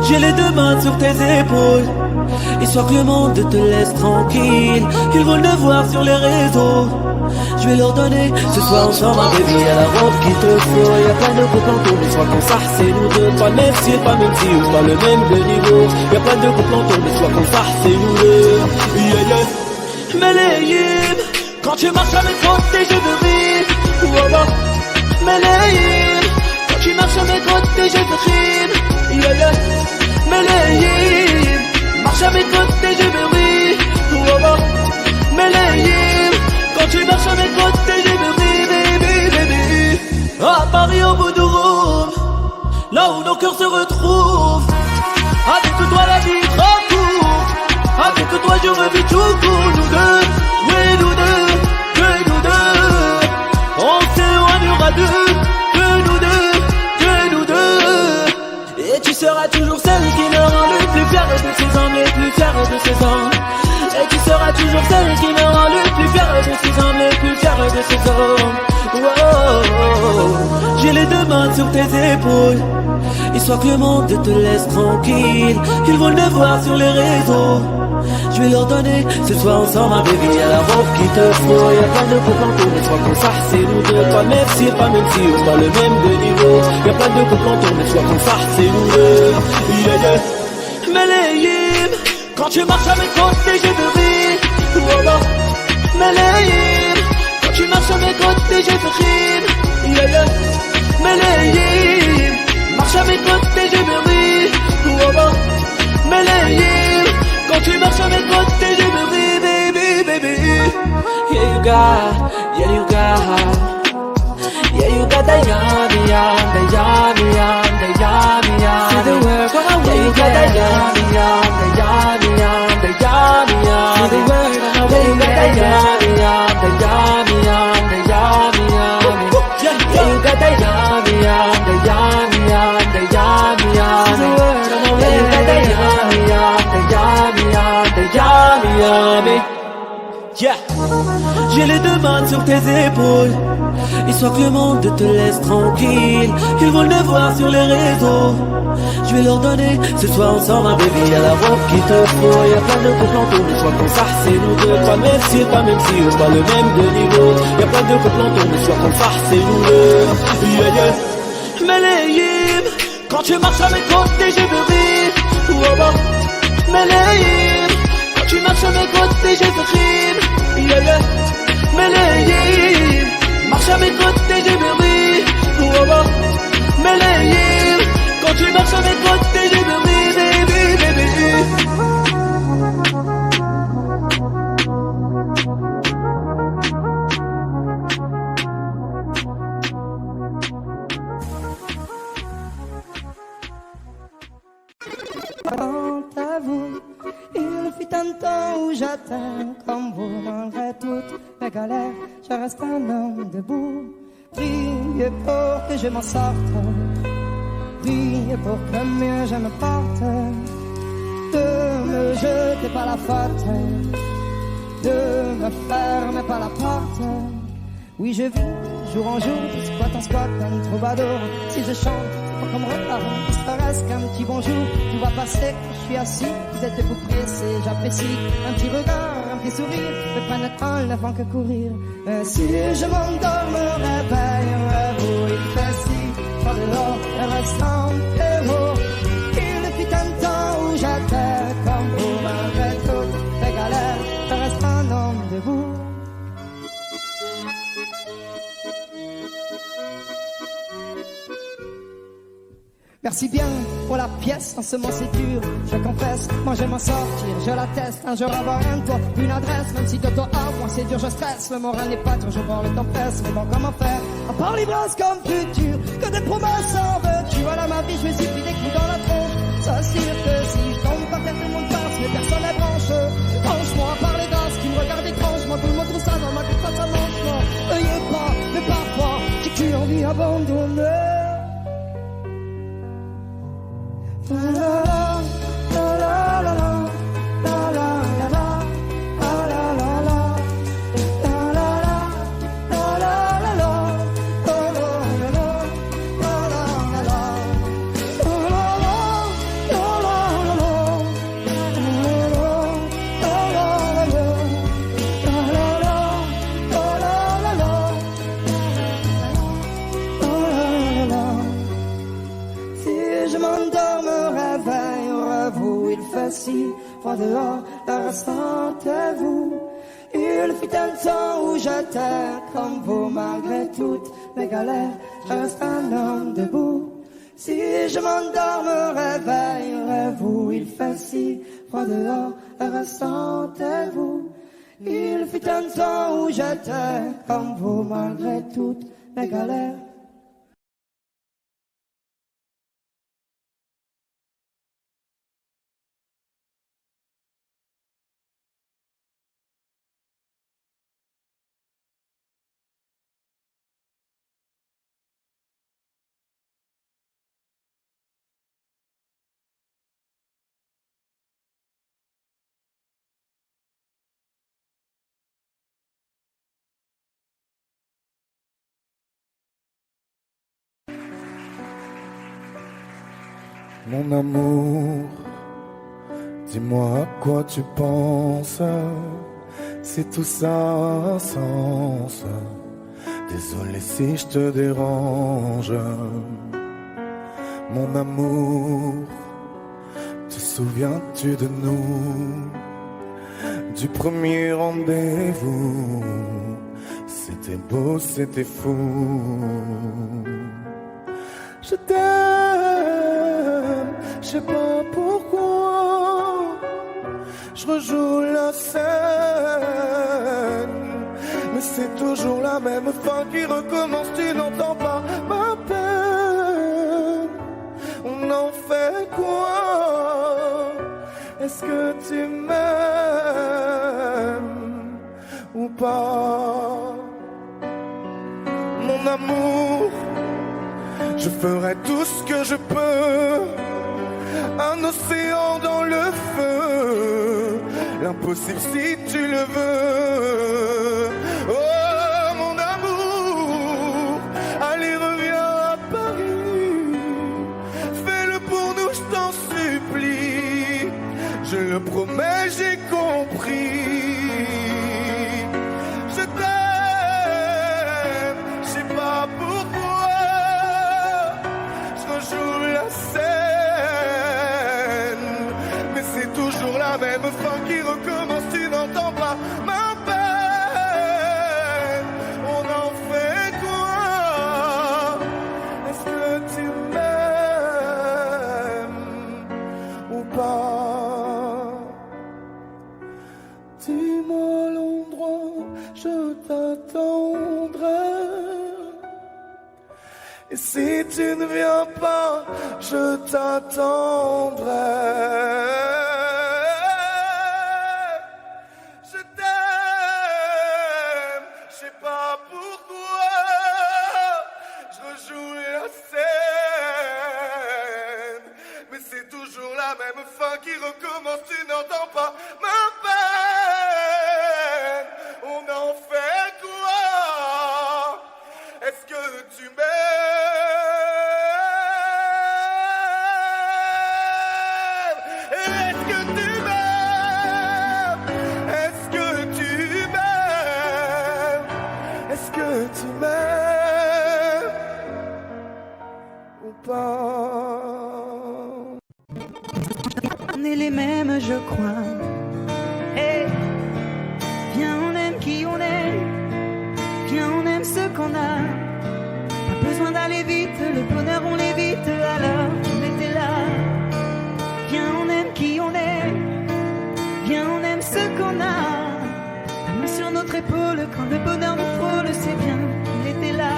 J'ai les deux mains sur tes épaules, histoire que le monde te laisse tranquille. Ils veulent le voir sur les réseaux. Je vais leur donner ce soir ensemble un bébé à la robe qu'il te faut. Y'a plein de couples en tour, mais soit qu'on farce c'est nous deux. Pas le même style, pas le même style, pas le même de niveau. Y'a plein de couples en tour, mais soit qu'on farce c'est nous deux. Yeah, yeah. Melayim, quand tu marches à mes côtés je veux rire. Voilà. Melayim, quand tu marches à mes côtés je veux rire. Yeah, yeah. Melayim, marche à mes côtés je veux rire. Voilà. Melayim, quand tu marches à mes côtés, je veux baby. À Paris au bout du Rhône, là où nos cœurs se retrouvent. Avec toi la vie est trop courte. Avec toi je revis tout court. Nous deux, oui nous deux, que nous deux. On s'éloignera que nous deux. Et tu seras toujours celle qui me rend le plus fier de ses hommes, les plus fiers de ses hommes. Et tu seras toujours celle qui me rend le plus fier de ses hommes, le plus fier de ses hommes. Oh, j'ai les deux mains sur tes épaules, histoire que le monde te laisse tranquille. Ils veulent le voir sur les réseaux. Je vais leur donner ce soir ensemble un bébé à la robe qu'il te faut. Y'a plein de couples en tour, mais soit qu'on farce c'est nous deux. Pas le même style, pas le même style, pas le même de niveau. Y'a plein de couples en tour, mais soit qu'on farce c'est nous deux. Yeah, yeah. Melayim, quand tu marches à mes côtés, je veux rire. Voilà. Melayim, quand tu marches à mes côtés, je veux rire. Yeah, yeah. Melayim, marche à mes côtés, je veux rire. Voilà. Melayim, quand tu marches à mes côtés, je veux rire, baby. Yeah, you got that yummy, the yummy, the yummy, see the world, yeah, you got that yummy, the yummy, the yummy, see the world, yeah, you got that yummy, the yummy, the yummy, yeah, you got that yummy, the yummy, the yummy, see the world, yeah, you got that yummy, the yummy, yeah. J'ai les deux mains sur tes épaules, histoire que le monde te laisse tranquille. Ils veulent le voir sur les réseaux. Je vais leur donner ce soir ensemble un bébé à la robe qu'il te faut. Y'a plein de couples en tour, mais soit qu'on farce c'est nous deux. Pas le même style, pas le même style, pas le même de niveau. Y'a plein de couples en tour, mais soit qu'on farce c'est nous deux. Yeah, yeah. Melayim, quand tu marches à mes côtés, je veux rire. Voilà. Melayim, quand tu marches à mes côtés, je veux rire. Yeah, yeah. Melayim, marche à mes côtés, je veux rire. Voilà. Melayim, quand tu marches à mes côtés, je veux rire, baby. Quant à vous, il fut un temps où j'atteins comme vous, malgré toutes mes galères, je reste un homme debout. Priez pour que je m'en sorte, priez pour que mieux je me porte. De me jeter par la faute, de me fermer par la porte. Oui, je vis jour en jour, squat en squat, un troubadour. Si je chante, c'est pas comme retard, il se reste qu'un petit bonjour. Tu vois passer, je suis assis, vous êtes debout pressés, j'apprécie. Un petit regard, un petit sourire, me prennent un n'avant que courir. Si je m'endors, me réveillerai-vous, il fait si froid dehors, et ressentez-vous. Il fut un temps où j'étais comme vous, malgré toutes les galères, je reste un homme debout. Merci bien pour la pièce, en ce moment c'est dur, je confesse, moi je m'en sortir, je l'atteste, un jour avoir un toit, une adresse, même si de toi à moi c'est dur, je stresse, le moral n'est pas toujours bon, le temps presse, mais bon comment faire, à part l'ivresse comme futur, que des promesses en veux-tu, voilà ma vie, je me suis pris des coups dans la tronche, ça c'est sûr que si je tombe par terre, tout le monde passe, mais personne n'est branche, franchement, à part les gosses qui me regardent étrangement, tout le monde trouve ça dans ma tête, ça mange, non, veuillez pas, mais parfois, j'ai cru envie abandonner. je m'endors, me réveille, vous, il fait si froid dehors, le restant est vous. Il fut un temps où j'étais comme vous, malgré toutes mes galères, je reste un homme debout. Si je m'endors, me réveille, vous, il fait si froid dehors, le restant est vous. Il fut un temps où j'étais comme vous, malgré toutes mes galères. Mon amour, dis-moi à quoi tu penses, si tout ça a un sens. Désolé si je te dérange. Mon amour, te souviens-tu de nous, du premier rendez-vous? C'était beau, c'était fou. Je t'aime, je sais pas pourquoi. Je rejoue la scène, mais c'est toujours la même fin qui recommence. Tu n'entends pas ma peine. On en fait quoi? Est-ce que tu m'aimes ou pas? Mon amour, je ferai tout ce que je peux. Un océan dans le feu, l'impossible si tu le veux. Oh mon amour, allez reviens à Paris. Fais-le pour nous, je t'en supplie. Je le promets, j'ai compris. Je t'aime, je sais pas pourquoi. Je rejoue la scène, mais c'est toujours la même fin qui recommence. Tu n'entends pas ma peine. On en fait quoi? Est-ce que tu m'aimes ou pas? Dis-moi l'endroit, je t'attendrai. Et si tu ne viens pas, je t'attendrai. Je t'aime, je sais pas pourquoi. Je rejoue la scène, mais c'est toujours la même fin qui recommence. Tu n'entends pas ma peine. On en fait quoi? Est-ce que tu m'aimes? Est-ce que tu m'aimes? Est-ce que tu m'aimes? Est-ce que tu m'aimes ou pas? On est les mêmes, je crois. Et viens, on aime qui on est. Viens, on aime ce qu'on a. Pas besoin d'aller vite, le bonheur on l'évite. Alors on était là. Viens, on aime qui on est. Viens, on aime ce qu'on a. La main sur notre épaule, quand le bonheur nous frôle, c'est bien, on était là.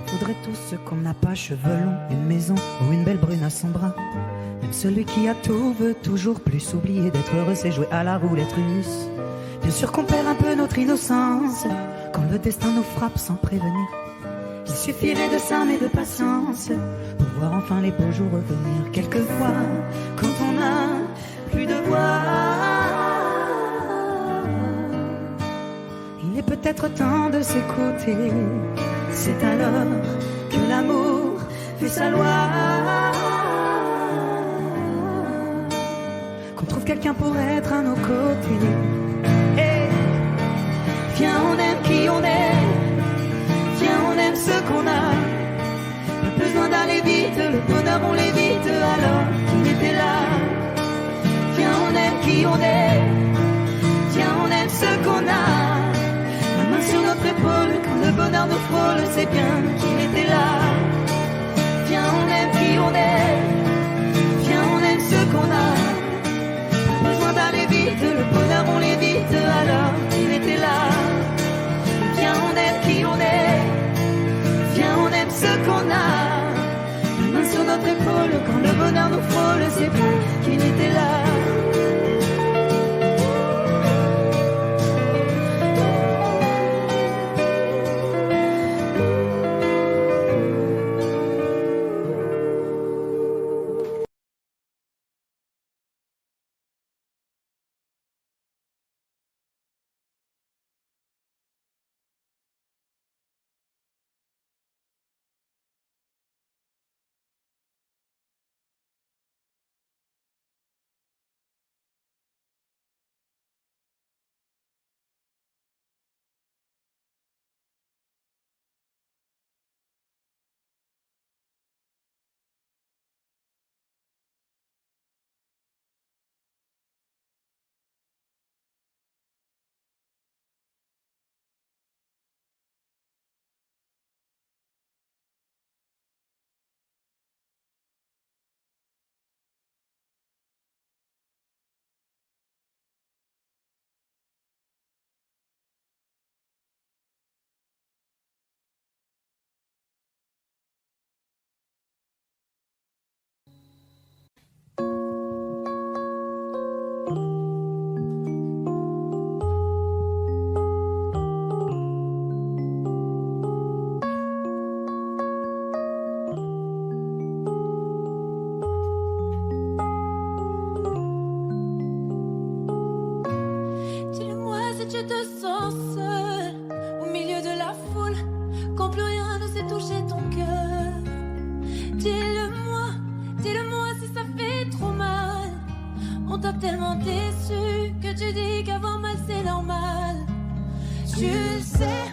Faudrait tous ce qu'on n'a pas, cheveux longs, une maison ou une belle brune à son bras. Même celui qui a tout veut toujours plus. Oublier d'être heureux, c'est jouer à la roulette russe. Bien sûr qu'on perd un peu notre innocence quand le destin nous frappe sans prévenir. Il suffirait de ça mais de patience pour voir enfin les beaux jours revenir. Quelquefois, quand on n'a plus de voix, il est peut-être temps de s'écouter. C'est alors que l'amour fait sa loi, qu'on trouve quelqu'un pour être à nos côtés. sait bien qu'il était là. Viens, on aime qui on est. Viens, on aime ce qu'on a. Besoin d'aller vite, le bonheur on l'évite. Alors qu'il était là. Viens, on aime qui on est. Viens, on aime ce qu'on a. La main sur notre épaule, quand le bonheur nous frôle, c'est bien qu'il était là. Tellement déçu que tu dis qu'avoir mal c'est normal. Tu le sais,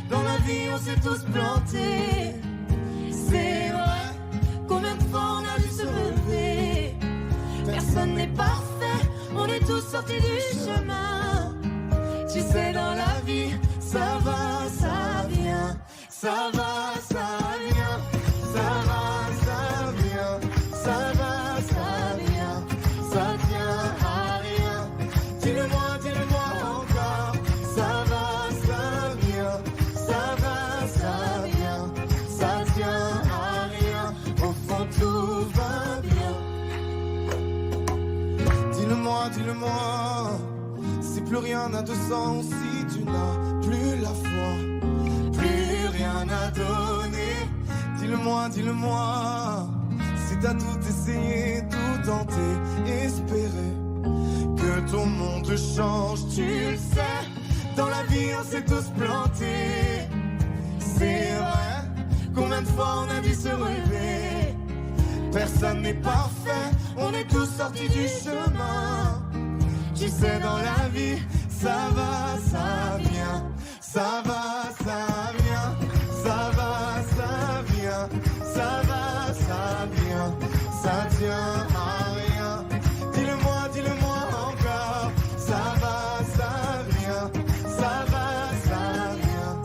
dans la vie on s'est tous plantés. C'est vrai, combien de fois on a dû se relever. Personne n'est parfait, on est tous sortis du chemin. Tu sais dans la vie, ça va, ça vient. Ça va, ça vient. Ça va, ça vient. Ça va, ça vient. Ça tient à rien. Dis-le-moi encore. Ça va, ça vient. Ça va, ça vient. Ça tient à rien. Au fond, tout va bien. Dis-le-moi. Si plus rien n'a de sens, si tu n'as plus la foi, plus rien à donner. Dis-le-moi. Si t'as tout essayé, tout tenté, espéré que ton monde change, tu le sais. Dans la vie, on s'est tous plantés. C'est vrai, combien de fois on a dû se relever. Personne n'est parfait, on est tous sortis du chemin. Tu sais, dans la vie, ça va, ça vient. Ça va, ça vient. Ça va, ça vient. Ça va, ça vient. Ça tient à rien. Dis-le-moi encore. Ça va, ça vient. Ça va, ça vient.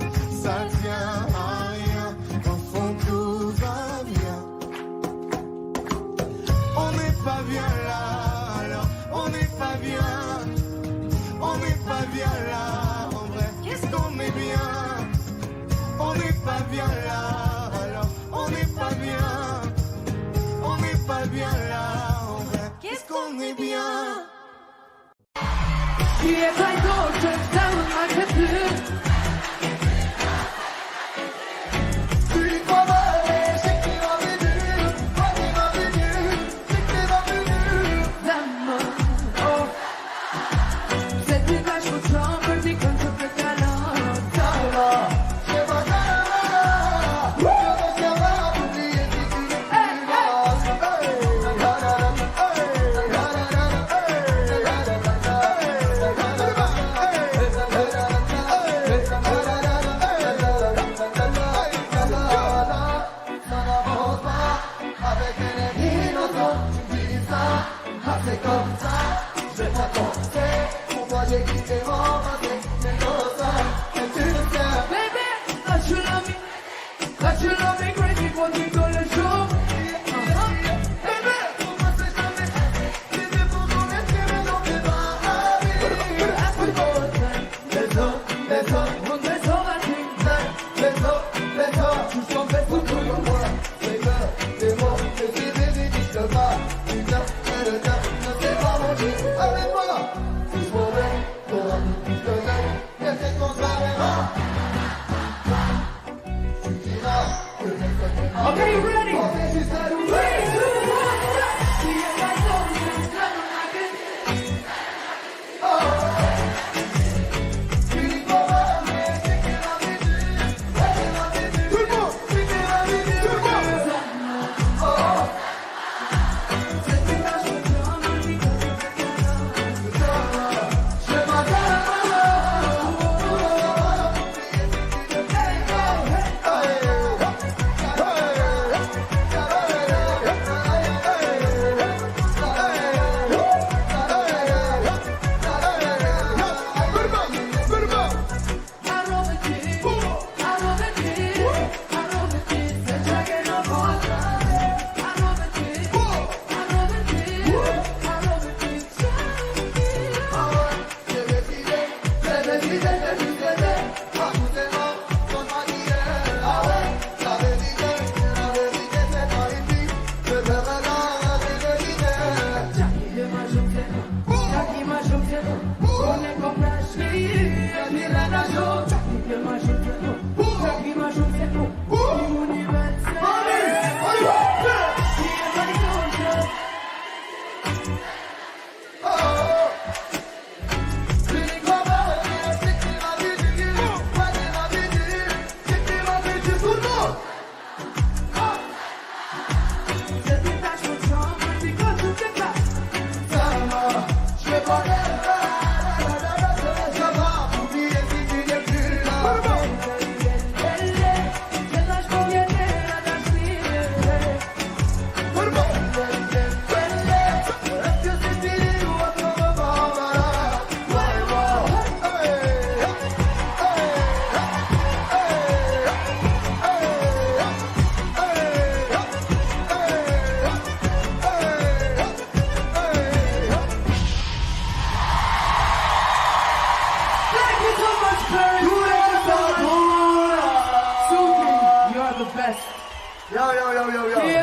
Ça tient à rien. Au fond, tout va bien. On n'est pas bien là, alors on n'est pas bien. On n'est pas bien là, en vrai. Qu'est-ce qu'on est bien? On n'est pas bien là, alors on n'est pas bien. On n'est pas bien là, en vrai. Qu'est-ce qu'on est bien? 뒤에 발도 절상은 막혔듯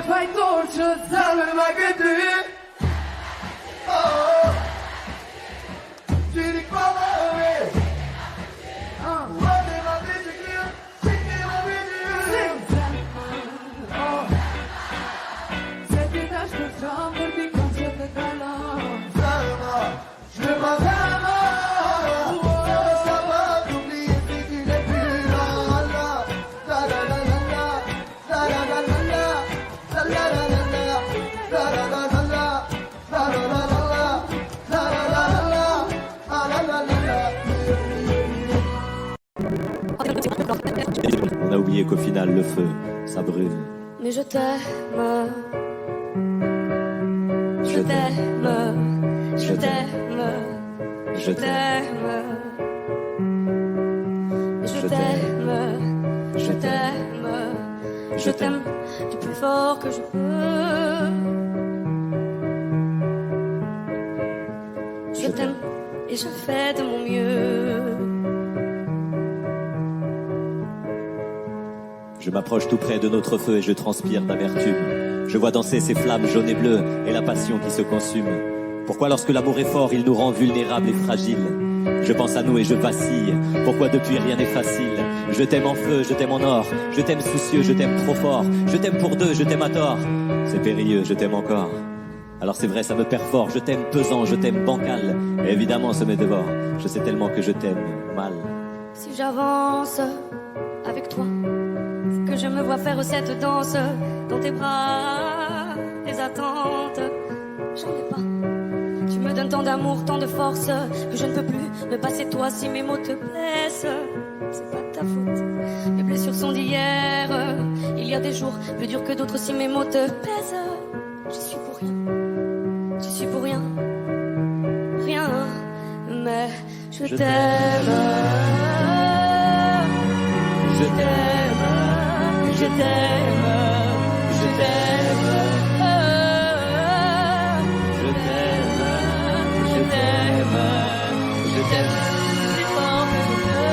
fai dolce, Salve che tu oh, ti ricordi guarda la vita che la vita se ti dai per chamber di concert da là. Salve je m'attends On a oublié qu'au final, le feu, ça brûle. Mais je t'aime. Je t'aime. Je t'aime. Je t'aime. Je t'aime. Je t'aime. Je t'aime du plus fort que je peux. Je t'aime et je fais de mon mieux. Je m'approche tout près de notre feu et je transpire d'amertume. Je vois danser ces flammes jaunes et bleues et la passion qui se consume. Pourquoi lorsque l'amour est fort, il nous rend vulnérables et fragiles? Je pense à nous et je vacille. Pourquoi depuis rien n'est facile? Je t'aime en feu, je t'aime en or. Je t'aime soucieux, je t'aime trop fort. Je t'aime pour deux, je t'aime à tort. C'est périlleux, je t'aime encore. Alors c'est vrai, ça me perd fort. Je t'aime pesant, je t'aime bancal. Et évidemment, ça me dévore. Je sais tellement que je t'aime mal. Si j'avance avec toi, c'est que je me vois faire cette danse dans tes bras, tes attentes. J'en ai pas. Tu me donnes tant d'amour, tant de force que je ne peux plus me passer de toi si mes mots te blessent. C'est pas de ta faute. Mes blessures sont d'hier. Il y a des jours plus durs que d'autres si mes mots te pèsent. J'y suis pour rien. J'y suis pour rien. Rien. Mais je t'aime. Je t'aime. Je t'aime. Je t'aime. Je t'aime. Je t'aime. Je t'aime. Si fort que je peux.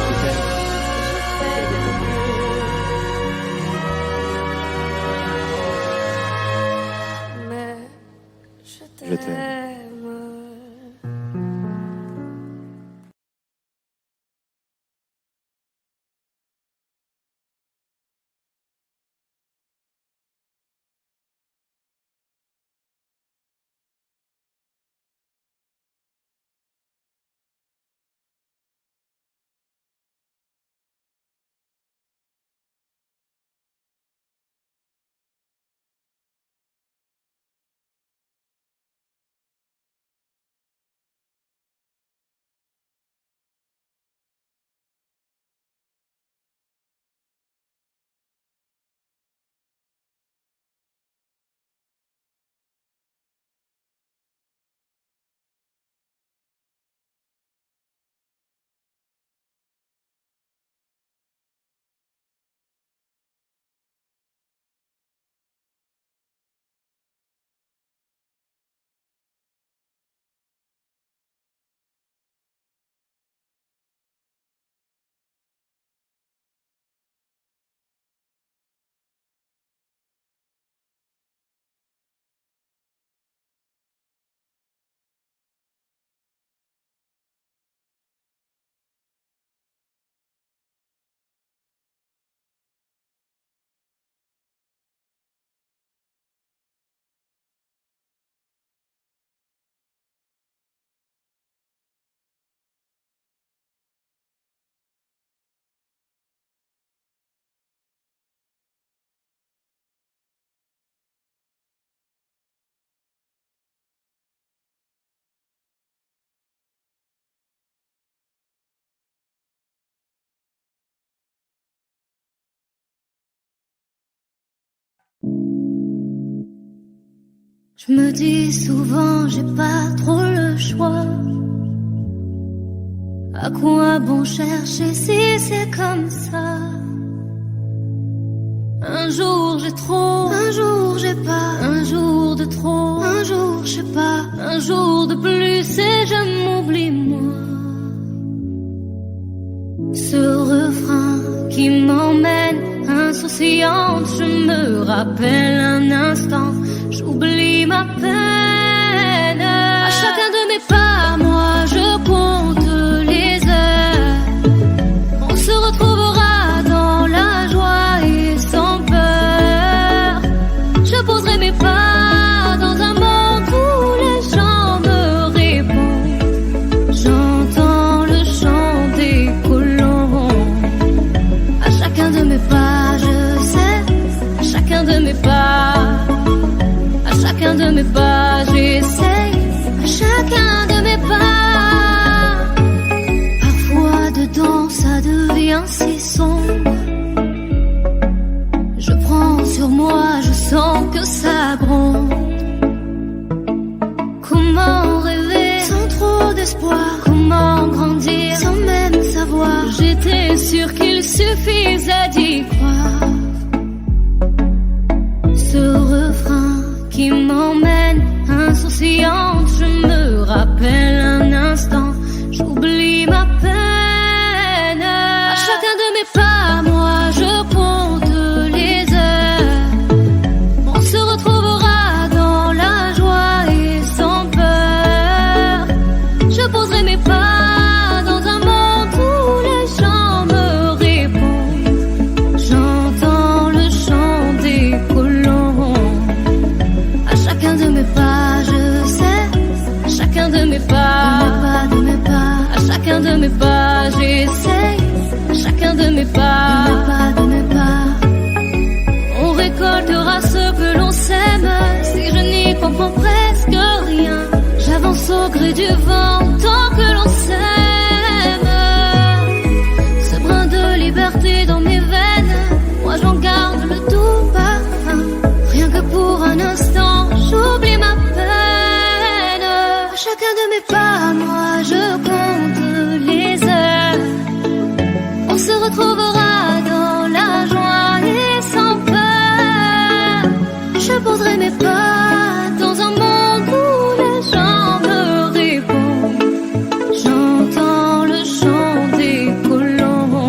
Je fais de mon mieux. Mais je t'aime. Je me dis souvent, j'ai pas trop le choix. À quoi bon chercher si c'est comme ça? Un jour j'ai trop, un jour j'ai pas, un jour de trop, un jour je sais pas, un jour de plus et je m'oublie moi. Ce refrain insouciante, je me rappelle un instant, j'oublie ma peine. À chacun de mes pas, moi je compte les heures. On se retrouvera dans la joie et sans peur. Je poserai mes pas dans un monde où les gens me répondent. J'entends le chant des colons. À chacun de mes pas, je sais, à chacun de mes pas, à chacun de mes pas, j'essaye, à chacun de mes pas. Parfois dedans ça devient si sombre. Je prends sur moi, je sens que ça gronde. Comment rêver sans trop d'espoir? Comment grandir sans même savoir? J'étais sûre qu'il suffisait d'y croire. Ce refrain qui m'emmène insouciante, je me rappelle un instant, j'oublie ma peine. À chacun de mes pas, moi je compte les heures. On se retrouvera dans la joie et sans peur. Je poserai mes pas dans un monde où les gens me répondent. J'entends le chant des colons. À chacun de mes pas, je sais, à chacun de mes pas, à chacun de mes pas, j'essaye, à chacun de mes pas, on récoltera ce que l'on sème. Si je n'y comprends presque rien, j'avance au gré du vent tant que l'on s'aime. Ce brin de liberté dans mes veines, moi j'en garde le doux parfum. Rien que pour un instant, j'oublie ma peine. À chacun de mes pas, moi je compte les heures. On se retrouvera dans la joie et sans peur. Je poserai mes pas dans un monde où les gens me répondent. J'entends le chant des colons.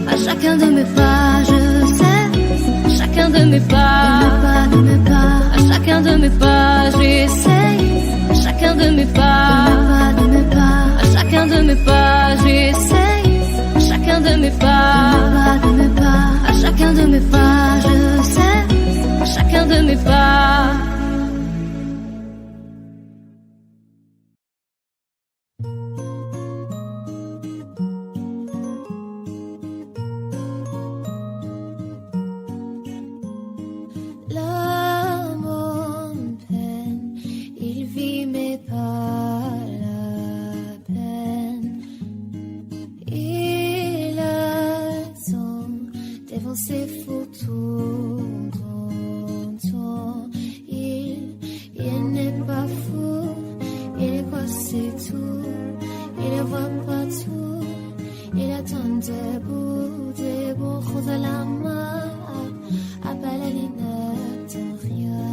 À chacun de mes pas, je sais, à chacun de mes pas, à chacun de mes pas, j'essaye, à chacun de mes pas, à chacun de mes pas, j'essaye, à chacun de mes pas, à chacun de mes pas, je sais, à chacun de mes pas. L'amour me peine, il vit mais pas la peine. Il attend devant ses photos d'antan. Il n'est pas fou, il croit c'est tout. Il ne voit pas tout, il attend debout, rose à la main, à pas la ligne de rien.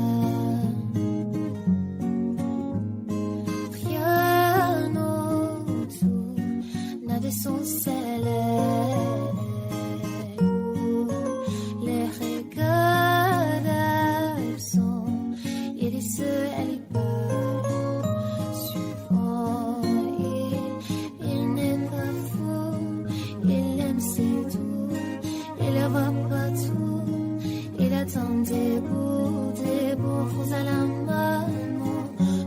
Rien autour n'a de son célèbre. Les regards absents, il est seul, elle est pas suivant. Il n'est pas fou, il aime c'est tout. Il ne voit pas tout, il attend debout, rose à la main,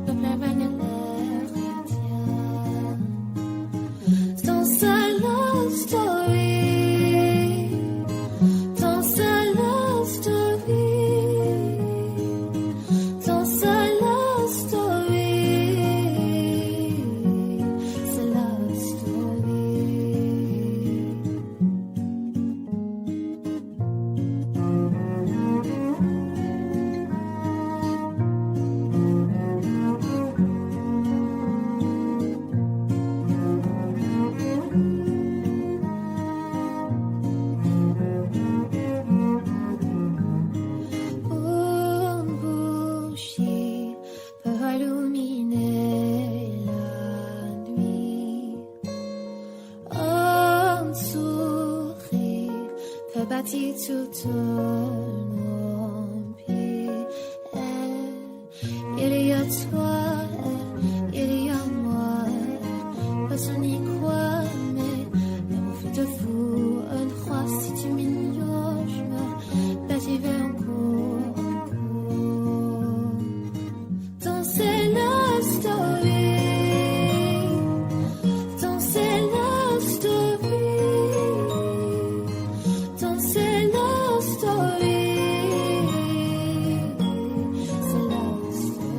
le plein règne l'air retient. Dans sa love story, dans sa love story, dans sa love story. tout ton pied. Il y a toi, il y a moi. Personne n'y croit, mais l'amour fait de vous un roi. Si tu m'ignores, je me bâtirai encore. Dans c'est la story. Dans c'est la story. Dans c'est la story. C'est la story.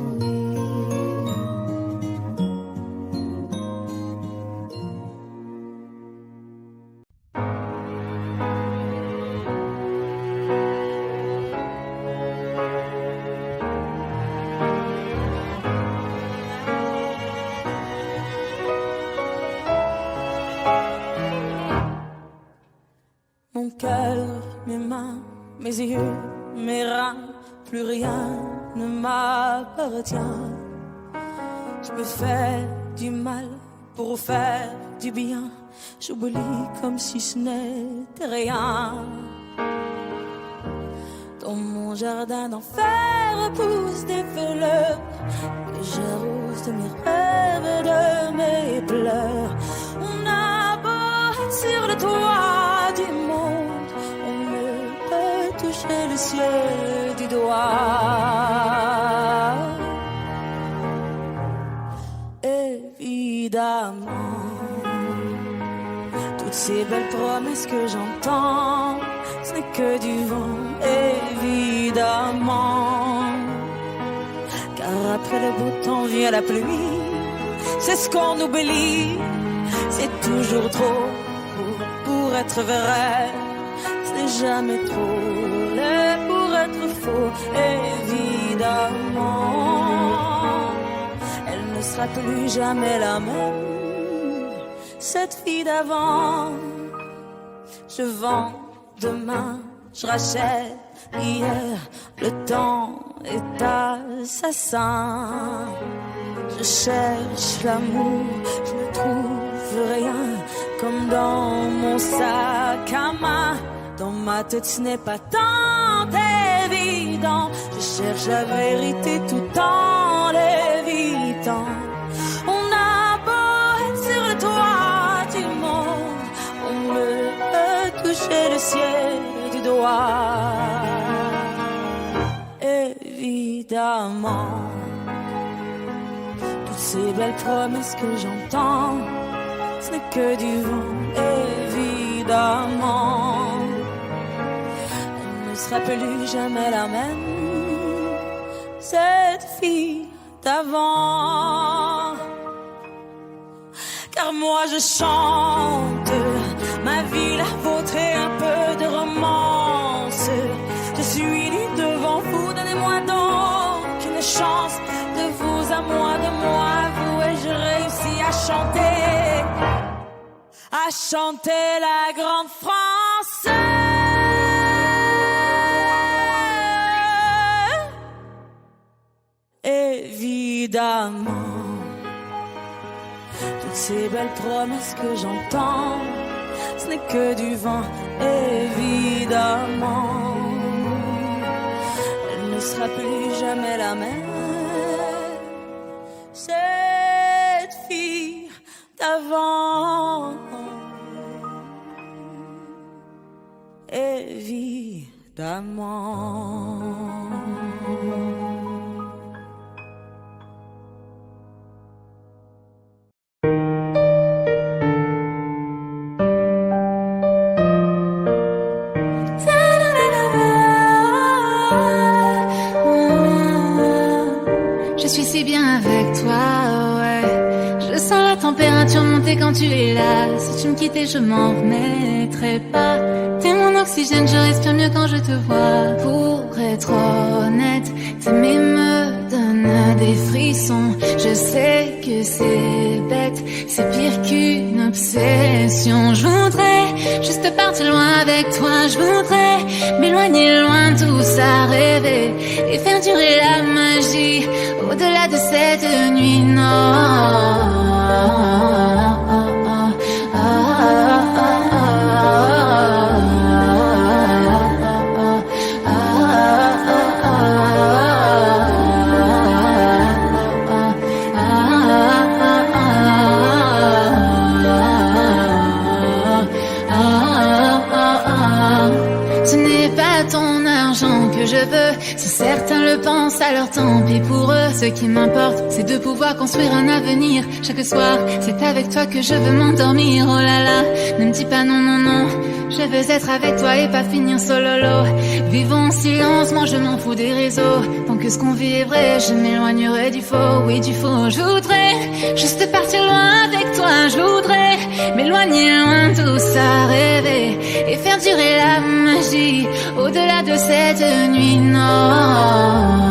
Mon cœur, mes mains, mes yeux, mes reins, plus rien ne m'appartient. Je me fais du mal pour faire du bien. J'oublie comme si ce n'était rien. Dans mon jardin d'enfer poussent des fleurs que j'arrose de mes rêves et de mes pleurs. On a beau être sur le toit du monde, on ne peut toucher le ciel du doigt. Évidemment, toutes ces belles promesses que j'entends, ce n'est que du vent, évidemment. Car après le beau temps vient la pluie, c'est ce qu'on oublie. C'est toujours trop pour être vrai, ce n'est jamais trop laid pour être faux, évidemment. Elle ne sera plus jamais la même, cette fille d'avant. Je vends demain, je rachète hier, le temps est assassin. Je cherche l'amour, je ne trouve rien, comme dans mon sac à main. Dans ma tête ce n'est pas tant évident, je cherche la vérité tout en l'évitant. On a beau être sur le toit du monde, on ne peut toucher le ciel du doigt. Évidemment, toutes ces belles promesses que j'entends, ce n'est que du vent, évidemment. Elle ne sera plus jamais la même, cette fille d'avant. Car moi je chante ma vie, la vôtre et un peu de romance. Je suis nue devant vous, donnez-moi donc une chance. De vous à moi, de moi à vous, et je réussis à chanter la grande France. Évidemment, toutes ces belles promesses que j'entends, ce n'est que du vent, évidemment. Elle ne sera plus jamais la même, cette fille d'avant. Évidemment. Je suis si bien avec toi, ouais. Je sens la température monter quand tu es là. Si tu me quittais, je m'en remettrais pas. T'es mon oxygène, je respire mieux quand je te vois. Pour être honnête, t'aimer me donne des frissons. Je sais que c'est bête, c'est pire qu'une obsession. Je voudrais juste partir loin avec toi. Je voudrais m'éloigner loin de tout ça, rêver et faire durer la magie au-delà de cette nuit. Non. alors tant pis pour eux. Ce qui m'importe, c'est de pouvoir construire un avenir. Chaque soir, c'est avec toi que je veux m'endormir. Oh là là, ne me dis pas non, non, non. Je veux être avec toi et pas finir sololo. Vivons en silence, moi je m'en fous des réseaux. Tant que ce qu'on vit est vrai, je m'éloignerai du faux, oui du faux. Je voudrais juste partir loin avec toi. Je voudrais m'éloigner loin de tout ça, rêver et faire durer la magie au-delà de cette nuit. Non.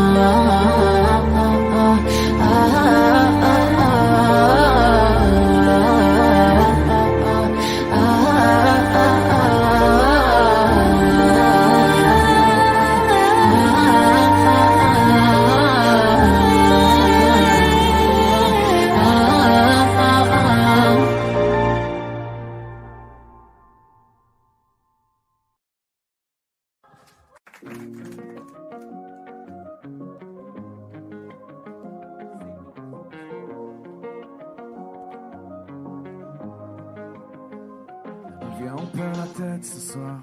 Viens, on perd la tête ce soir.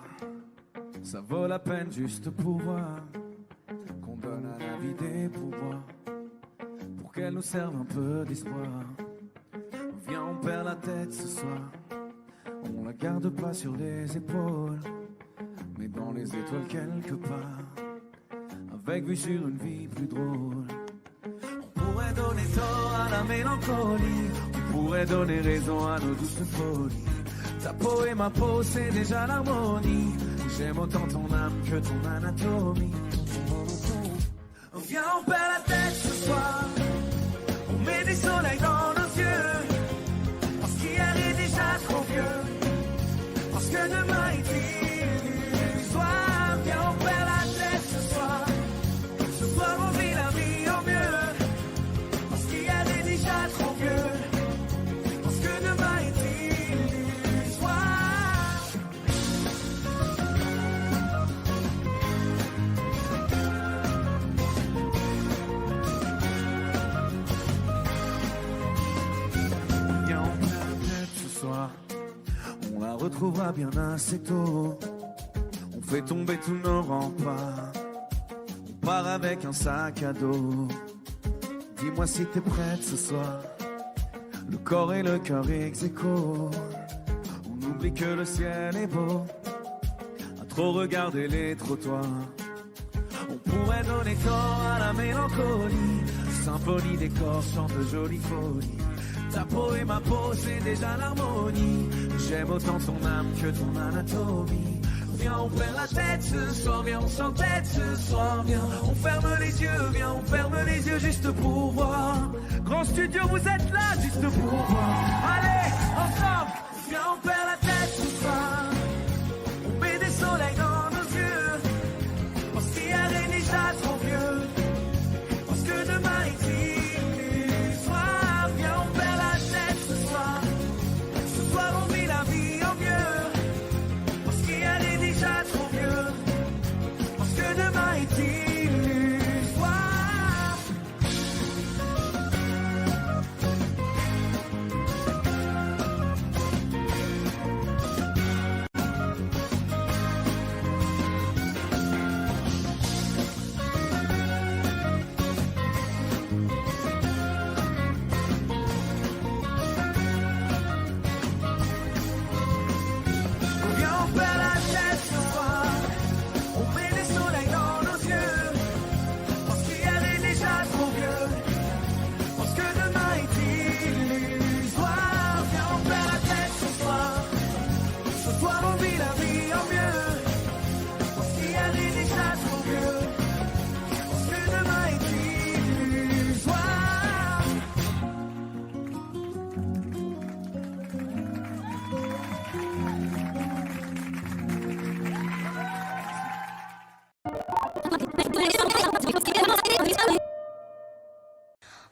Ça vaut la peine juste pour voir qu'on donne à la vie des pouvoirs pour qu'elle nous serve un peu d'espoir. Viens, on perd la tête ce soir. On la garde pas sur les épaules, mais dans les étoiles quelque part, avec vue sur une vie plus drôle. On pourrait donner tort à la mélancolie, on pourrait donner raison à nos douces folies. Ta peau et ma peau, c'est déjà l'harmonie. J'aime autant ton âme que ton anatomie. Viens, on perd la tête ce soir. On met des soleils dans nos yeux. Parce qu'hier est déjà trop vieux. Parce que demain est illusoire. Viens, on perd la tête ce soir. Ce soir, on vit la vie au mieux. Parce qu'hier est déjà trop vieux. Parce que demain est on la retrouvera bien assez tôt. On fait tomber tous nos remparts. On part avec un sac à dos. Dis-moi si t'es prête ce soir. Le corps et le cœur ex aequo. On oublie que le ciel est beau. À trop regarder les trottoirs. On pourrait donner tort à la mélancolie. Symphonie des corps chante de jolies folies. Ta peau et ma peau, c'est déjà l'harmonie. J'aime autant ton âme que ton anatomie. Viens, on perd la tête ce soir. Viens, on s'entête ce soir. Viens, on ferme les yeux. Viens, on ferme les yeux juste pour voir. Grand studio, vous êtes là juste pour voir. Allez, ensemble. Viens, on perd la tête ce soir. On met des soleils dans nos yeux. Parce qu'hier est déjà trop vieux. Parce que demain est illusoire. Viens, on perd la tête ce soir. Ce soir, on vit la vie au mieux. Parce qu'hier est déjà trop vieux. Parce que demain est illusoire.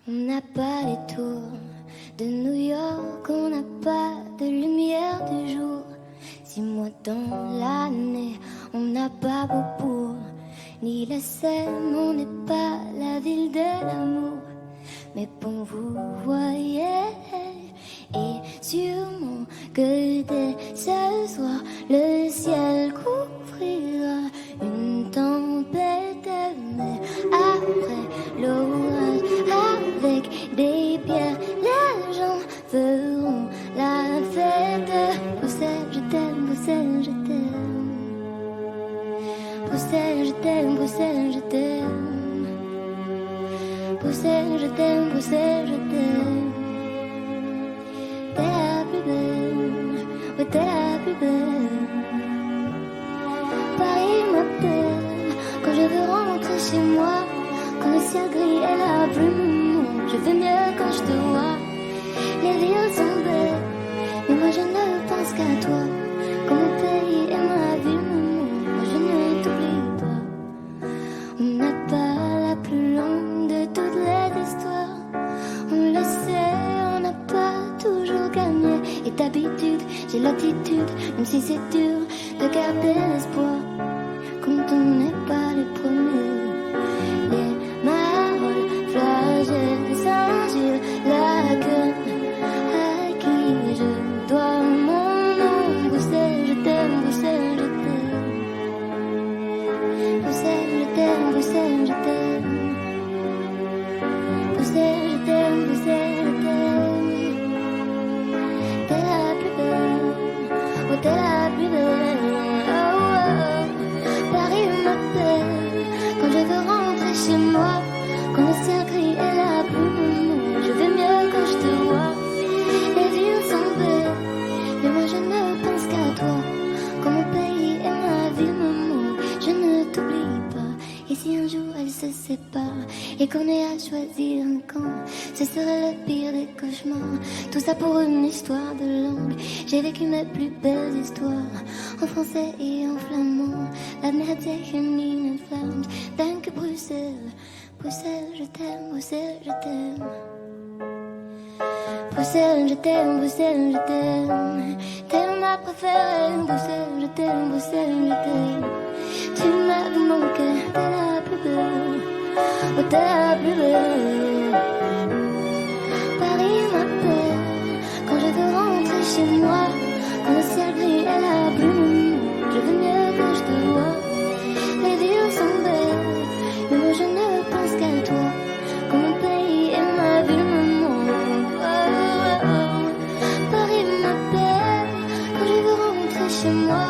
On n'a pas les tours de New York, on n'a pas de lumière du jour. 6 mois dans l'année, on n'a pas Beaubourg, ni la Seine, on n'est pas la ville de l'amour. Mais bon, vous voyez, et sûrement que dès ce soir, le ciel couvrira une tempête, mais après avec des pierres. Les gens feront la fête. Bruxelles, je t'aime, Bruxelles, je t'aime. Bruxelles, je t'aime, Bruxelles, je t'aime. Bruxelles, je t'aime, Bruxelles, je t'aime. T'es la plus belle, ouais, t'es la plus belle. Paris m'appelle quand je veux rentrer chez moi. Quand le ciel gris est la plume, je vais mieux quand je te vois. Les villes sont belles, mais moi je ne pense qu'à toi. Quand mon pays et ma ville me manquent, moi je ne t'oublie pas. On n'a pas la plus longue de toutes les histoires. On le sait, on n'a pas toujours gagné. Et d'habitude, j'ai l'attitude, même si c'est dur, de garder l'espoir. Quand on n'est pas les premiers. Les marolles, flagelles, les injures, la gueule. À qui je dois mon nom. Bruxelles, je t'aime, Bruxelles, je t'aime. Bruxelles, je t'aime, Bruxelles, je t'aime. Bruxelles, je t'aime, Bruxelles, je t'aime. T'es la plus belle, oh t'es la plus belle. Oh, oh. Paris m'appelle quand je veux rentrer chez moi. Quand le ciel gris est la plume, je vais mieux quand je te vois. Les villes sont belles, mais moi je ne pense qu'à toi. Quand mon pays et ma ville me manquent, je ne t'oublie pas. Et si un jour elles se séparent et qu'on ait à choisir un camp, ce serait le pire des cauchemars. Tout ça pour une histoire de langue. J'ai vécu mes plus belles histoires en français et en flamand. La merdique une flamme. Dank Bruxelles, Bruxelles, je t'aime, Bruxelles, je t'aime. Bruxelles, je t'aime, Bruxelles, je t'aime. T'es ma préférée, Bruxelles, je t'aime, Bruxelles, je t'aime. Tu m'as manqué, t'es la plus belle, oh t'es la plus belle. Paris m'appelle quand je veux rentrer chez moi. Quand le ciel gris est la plume, je veux mieux quand je te vois. Les villes sont belles, mais moi je ne pense qu'à toi. Quand mon pays et ma ville me manquent, oh, oh, oh. Paris m'appelle quand je veux rentrer chez moi.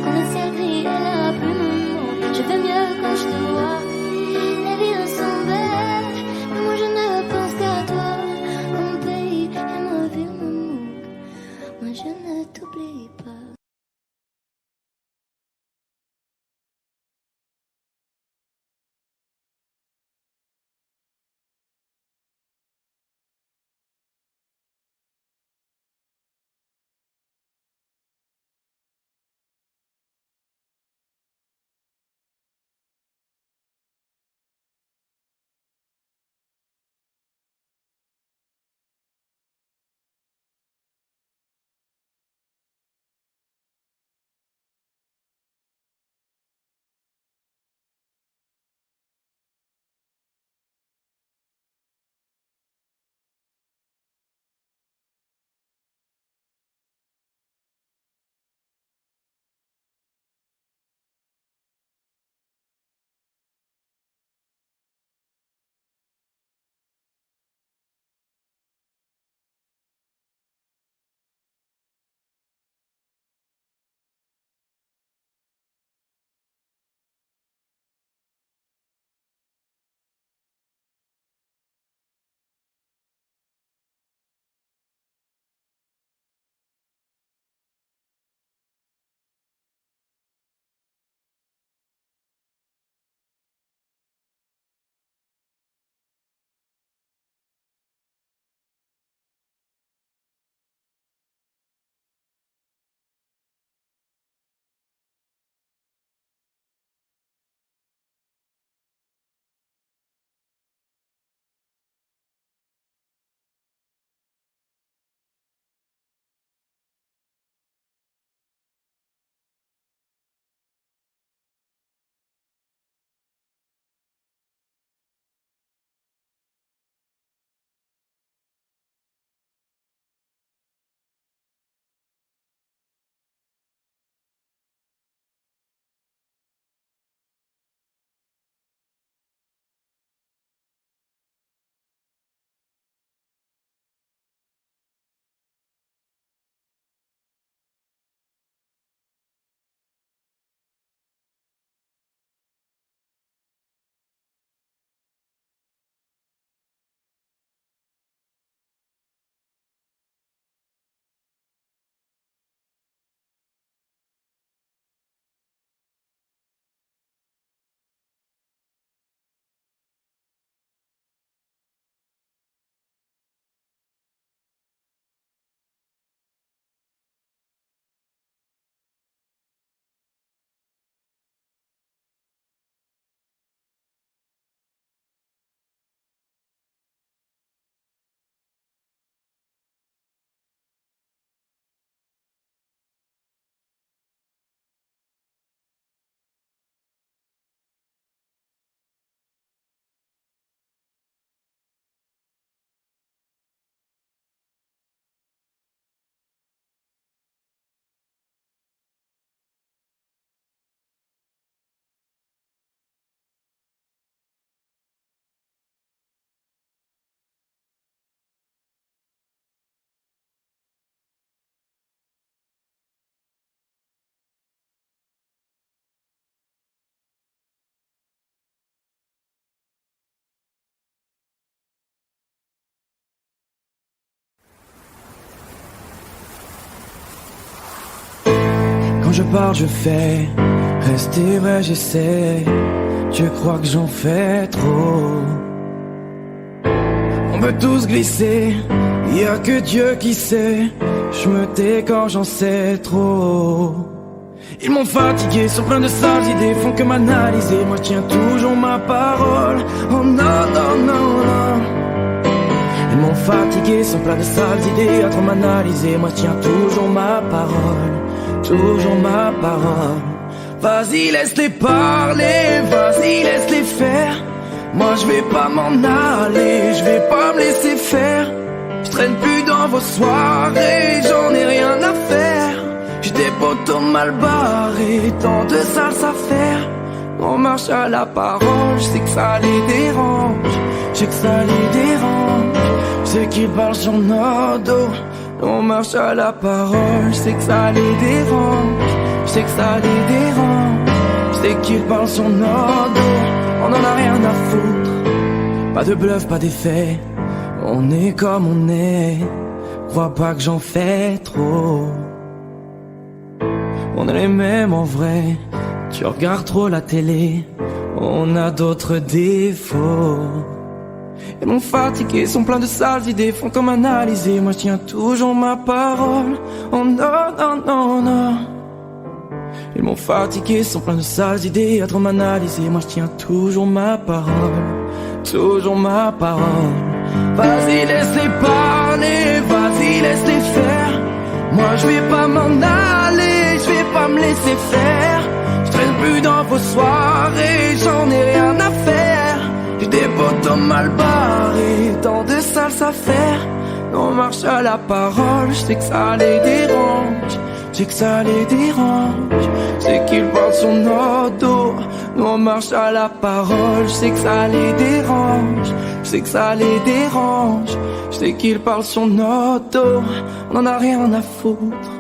Quand le ciel gris est la plume, je vais mieux quand je te vois. Les villes sont belles, mais moi je je parle, je fais. Rester vrai, j'essaie. Tu crois que j'en fais trop? On veut tous glisser, y a que Dieu qui sait. Je me tais quand j'en sais trop. Ils m'ont fatigué sur plein de sales idées, font que m'analyser. Moi je tiens toujours ma parole. Oh non, non, non, non. Ils m'ont fatigué sur plein de sales idées, à trop m'analyser. Moi je tiens toujours ma parole. Toujours ma parole. Vas-y laisse-les parler, vas-y laisse-les faire. Moi je vais pas m'en aller, je vais pas me laisser faire. Je traîne plus dans vos soirées, j'en ai rien à faire. J'ai des potos mal barrés, tant de sales affaires. On marche à la parole, je sais que ça les dérange. Je sais que ça les dérange. Je sais qu'ils parlent sur nos dos. On marche à la parole, je sais que ça les dérange. Je sais que ça les dérange. Je sais qu'ils parlent sur nos dos. On en a rien à foutre. Pas de bluff, pas d'effet. On est comme on est. Crois pas que j'en fais trop. On est les mêmes en vrai. Tu regardes trop la télé. On a d'autres défauts. Ils m'ont fatigué, sont pleins de sales idées, font comme analyser. Moi je tiens toujours ma parole. Oh non, non, non, non. Ils m'ont fatigué, sont pleins de sales idées, à trop m'analyser. Moi je tiens toujours ma parole. Toujours ma parole. Vas-y laisse-les parler, vas-y laisse-les faire. Moi je vais pas m'en aller, je vais pas me laisser faire. Je traîne plus dans vos soirées, j'en ai rien à faire. J'ai des potos mal barrés, tant de sales affaires. On marche à la parole, je sais que ça les dérange. Je sais que ça les dérange. Je sais qu'ils parlent sur nos dos. Nous on marche à la parole, je sais que ça les dérange. Je sais que ça les dérange. Je sais qu'ils parlent sur nos dos. On en a rien à foutre.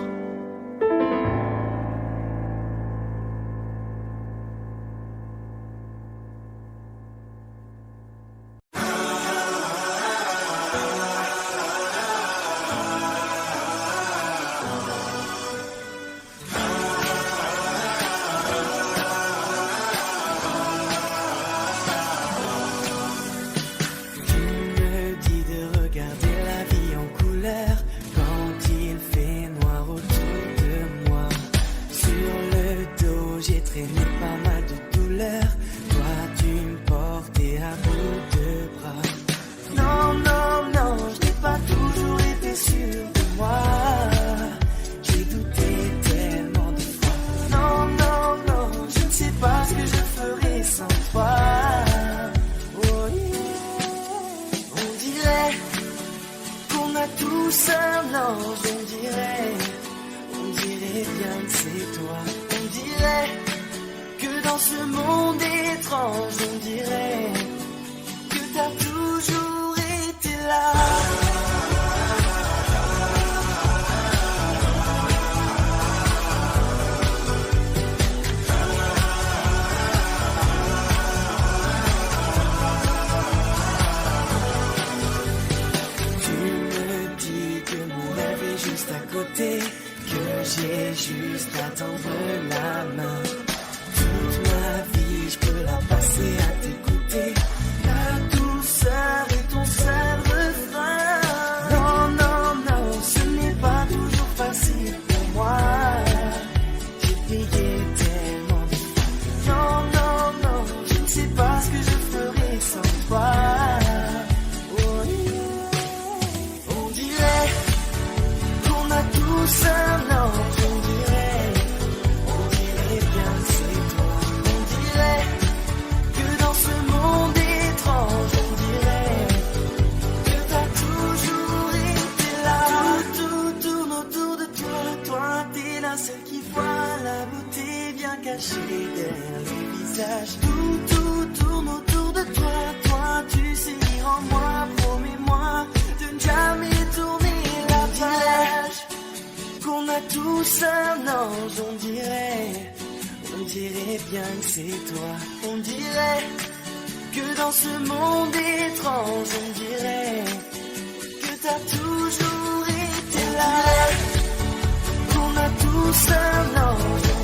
Qu'on a tous un ange.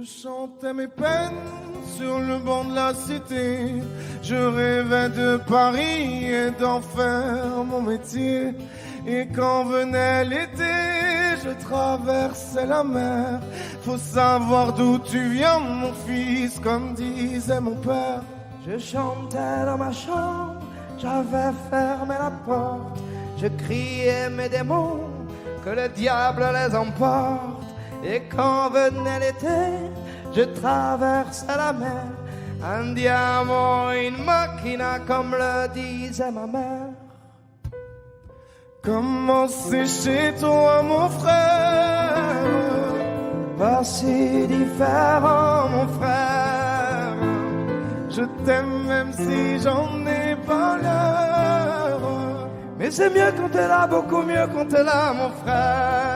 Je chantais mes peines sur le banc de la cité. Je rêvais de Paris et d'en faire mon métier. Et quand venait l'été, je traversais la mer. Faut savoir d'où tu viens, mon fils, comme disait mon père. Je chantais dans ma chambre, j'avais fermé la porte. Je criais mes démons, que le diable les emporte. Et quand venait l'été, je traversais la mer. Andiamo in macchina, comme le disait ma mère. Comment c'est chez toi, mon frère? Pas si différent, mon frère. Je t'aime même si j'en ai pas l'heure. Mais c'est mieux quand t'es là, beaucoup mieux quand t'es là, mon frère.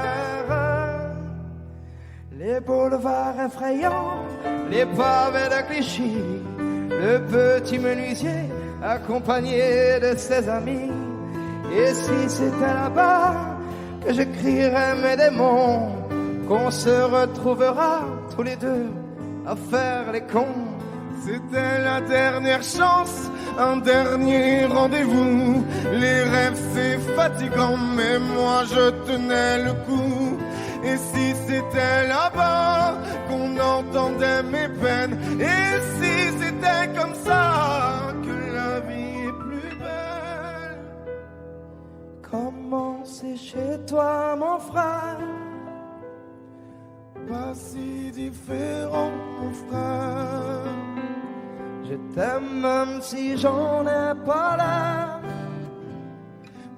Les boulevards effrayants, les pavés de Clichy, le petit menuisier accompagné de ses amis. Et si c'était là-bas que je crierais mes démons, qu'on se retrouvera tous les deux à faire les cons. C'était la dernière chance, un dernier rendez-vous. Les rêves c'est fatigant, mais moi je tenais le coup. Et si c'était là-bas qu'on entendait mes peines, et si c'était comme ça que la vie est plus belle. Comment c'est chez toi, mon frère? Pas si différent, mon frère. Je t'aime même si j'en ai pas l'air.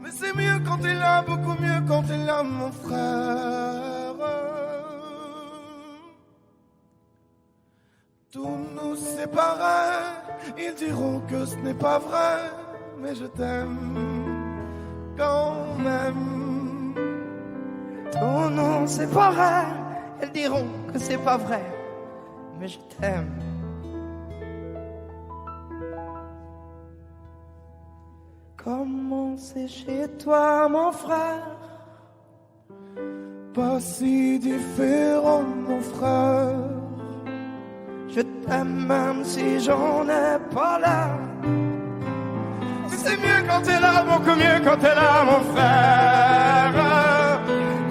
Mais c'est mieux quand t'es là, beaucoup mieux quand t'es là, mon frère. Tout nous séparait, ils diront que ce n'est pas vrai, mais je t'aime quand même. Tout nous séparait, ils diront que c'est pas vrai, mais je t'aime. Comment c'est chez toi, mon frère? Pas si différent, mon frère. Je t'aime même si j'en ai pas l'air. C'est mieux quand t'es là, beaucoup mieux quand t'es là, mon frère.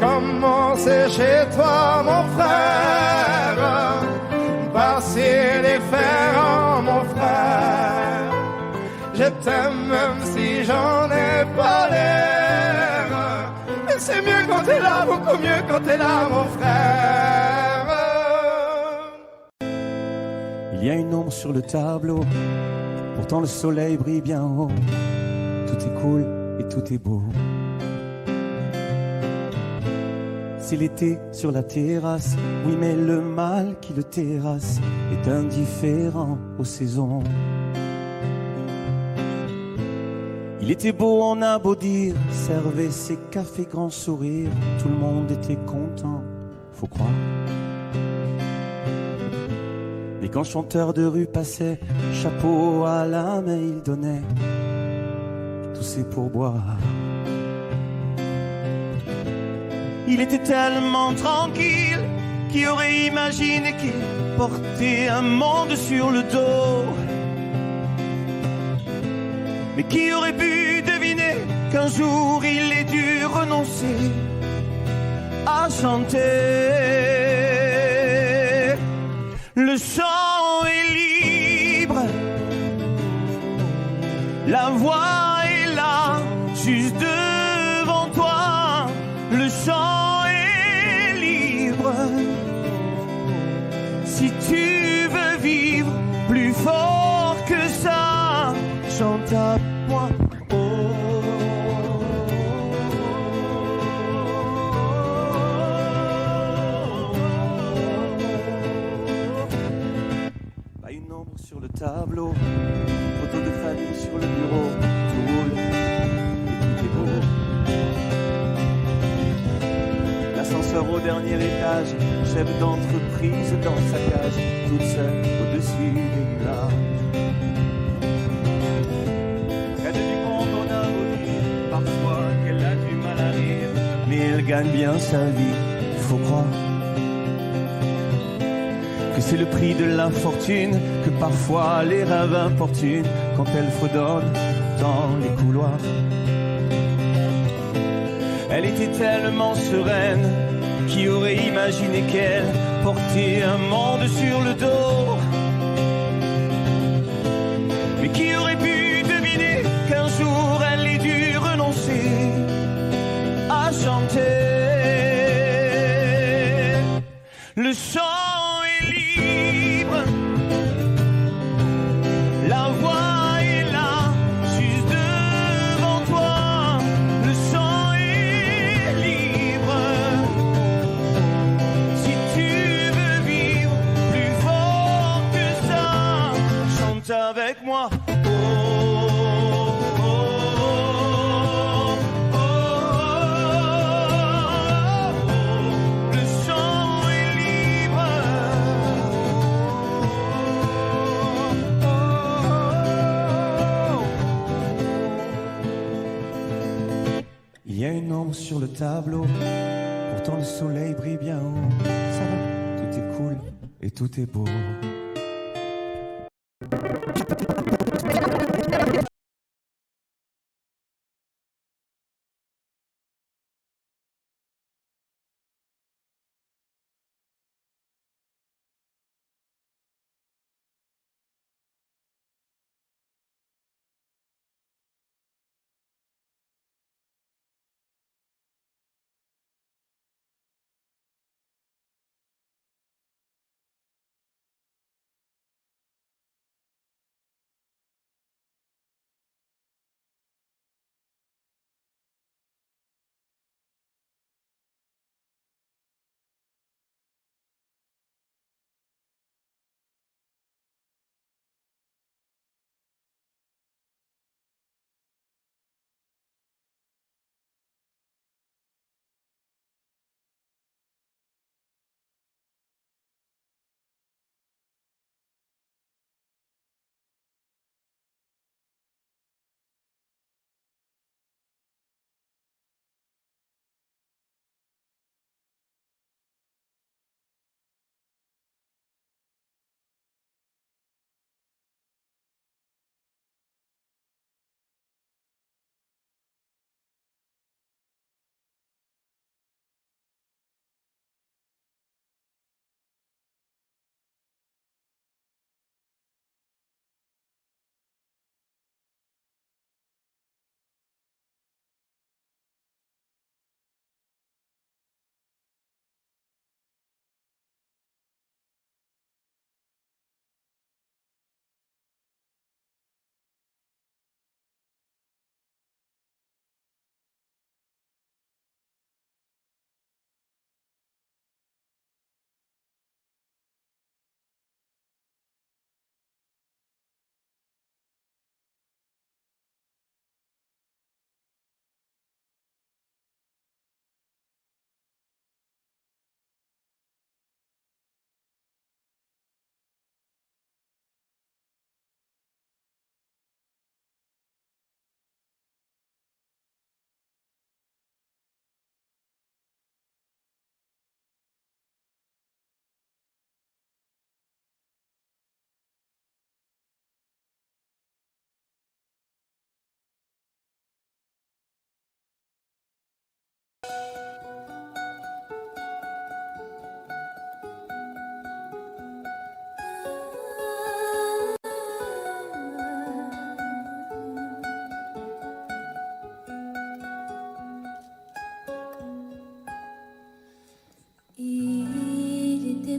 Comment c'est chez toi, mon frère? Pas si différent, mon frère. Je t'aime même si j'en ai pas l'air. Mais c'est mieux quand t'es là, beaucoup mieux quand t'es là, mon frère. Il y a une ombre sur le tableau, pourtant le soleil brille bien haut. Tout est cool et tout est beau. C'est l'été sur la terrasse, oui mais le mal qui le terrasse est indifférent aux saisons. Il était beau, on a beau dire, servait ses cafés grand sourire, tout le monde était content, faut croire. Et quand chanteur de rue passait, chapeau à la main il donnait tous ses pourboires. Il était tellement tranquille, qui aurait imaginé qu'il portait un monde sur le dos. Mais qui aurait pu deviner qu'un jour il ait dû renoncer à chanter. Le chant est libre, la voix est là, juste devant toi. Le chant est libre, si tu veux vivre plus fort que ça, chante à moi. Pas une ombre sur le tableau, photo de famille sur le bureau, tout roule et tout est beau. L'ascenseur au dernier étage, chef d'entreprise dans sa cage, toute seule au-dessus des nuages. Parfois qu'elle a du mal à rire, mais elle gagne bien sa vie, il faut croire. que c'est le prix de l'infortune, que parfois les rêves importunent quand elles fredonnent dans les couloirs. Elle était tellement sereine, qui aurait imaginé qu'elle portait un monde sur le dos? Mais qui aurait pu deviner qu'un jour elle ait dû renoncer à chanter? Le chant est libre, la voix est là, juste devant toi. Le chant est libre, si tu veux vivre plus fort que ça, chante avec moi. Il y a une ombre sur le tableau, pourtant le soleil brille bien haut. Ça va, tout est cool et tout est beau.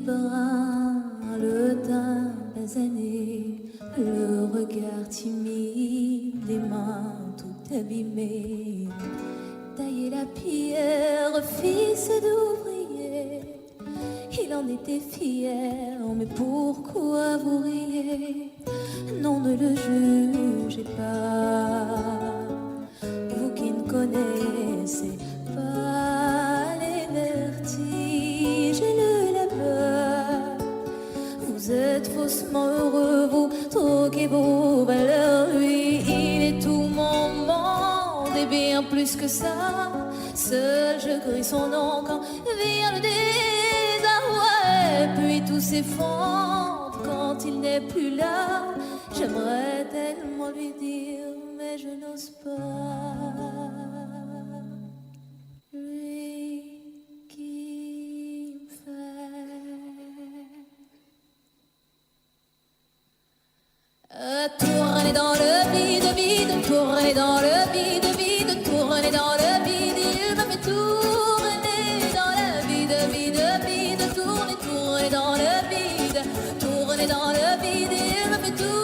brun, le teint basané, le regard timide, les mains tout abîmées. Tailler la pierre, fils d'ouvrier, il en était fier, mais pourquoi vous riez? Non, ne le jugez pas, vous qui ne connaissez pas les vertiges et le labeur. Vous êtes faussement heureux, vous troquez vos valeurs. Lui, il est tout mon monde et bien plus que ça. Seul je crie son nom quand vient le désarroi. et puis tout s'effondre quand il n'est plus là. J'aimerais tellement lui dire, mais je n'ose pas. Lui qui me fait tourner dans le vide, vide, tourner dans le vide, vide, tourner dans le vide, il me fait tourner dans le vide, vide, vide, tourner, tourner dans le vide, tourner dans le vide, il me fait tourner.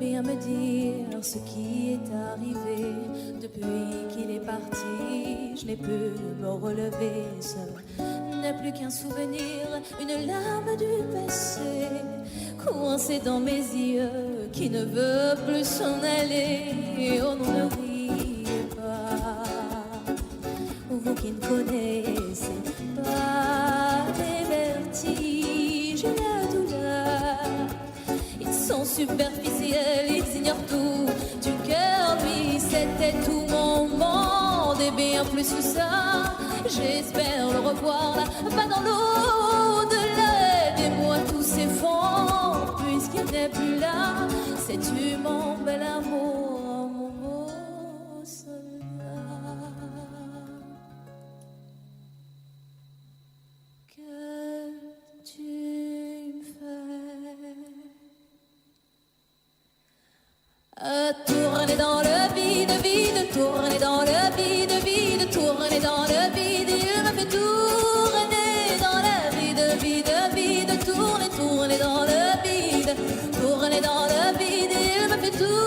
Bien me dire ce qui est arrivé depuis qu'il est parti. Je n'ai pu me relever seul, n'est plus qu'un souvenir, une larme du passé coincée dans mes yeux qui ne veut plus s'en aller. Oh non, ne riez pas, vous qui ne connaissez pas les vertiges et la douleur. Ils sont superficiels, ils ignorent tout du cœur. Lui, c'était tout mon monde et bien plus que ça. J'espère le revoir là-bas dans l'au-delà. Aidez-moi, tout s'effondre puisqu'il n'est plus là. Sais-tu mon bel amour, mon beau soldat, que tu me fais tourner dans le vide, vide, tourner dans le vide, vide, tourner dans le vide, il me fait tourner dans le vide, vide, vide, tourner, tourner dans le vide, tourner dans le vide, il me fait tourner.